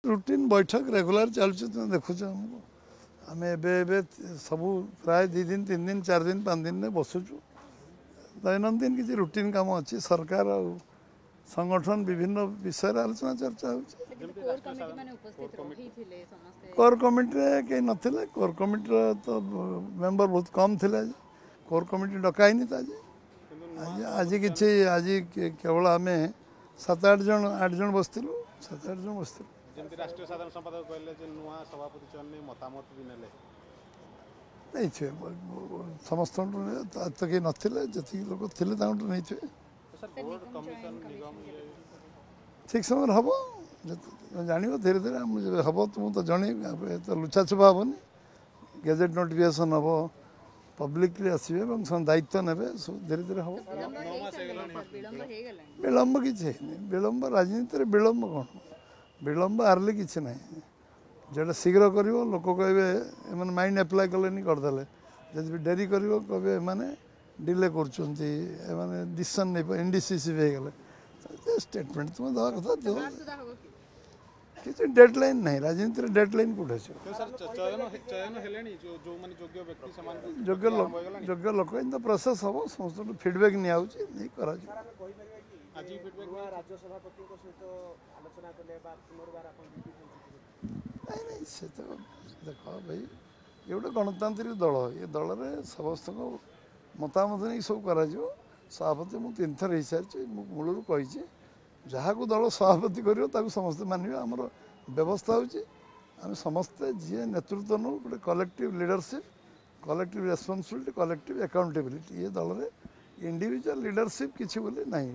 routine बैठक regular चलुचे तुम देखुच हमको आम ए सबू प्राय 2 दिन 3 दिन 4 दिन 5 दिन में बसुचु दैनंदिन किसी रूटीन काम अच्छी सरकार और संगठन विभिन्न विषय आलोचना चर्चा हो कोर कमिटी कहीं नथिले कोर कमिटी तो मेंबर बहुत कम थे कोर कमिटी डकाईनी आज आज किसी आज केवल आम 7-8 जन 8 जन बसलु 7-8 जन बसलु राष्ट्रीय साधारण संपादक कहले जे नुआ सभापति चयन मतामत भी नेले नहीं थे समस्त तो कहीं नथिले जी लोक थे नहीं थे ठीक समय हम जान धीरे धीरे हम तुम तो जन तो लुचाछुपा हेनी गेजेट नोटिफिकेशन हम पब्लिकली आसवे दायित्व ने धीरे धीरे हम विलम्ब किसी विलम्ब राजनीति विलम्ब कौन विलम्ब हारले किसी ना जोटा शीघ्र कर लोक कहे माइंड एप्लाय कले करदे जब डेरी कर कहे मैंने डिले कर डिसीजन नहीं इनडिसिसिव हो गले स्टेटमेंट तुम दवा कथा दियो किसी डेडलाइन नहीं राजनीति डेडलाइन कौट अच्छे योग्य लोक इन प्रोसेस हम समस्त फिडबैक नहीं कर नहीं से तो देख भाई ये गोटे गणतांत्रिक दल ये दल में समस्त मतामत नहीं सब कर सभापति मुझे 3 थर हो सारी मूल कही जहाँ को दल सभापति कर समस्ते मानवे आमर व्यवस्था होम समस्ते जी नेतृत्व नौ गोटे collective leadership collective responsibility collective accountability ये दल में इंडिविजुअल लीडरशिप किसी बोले नहीं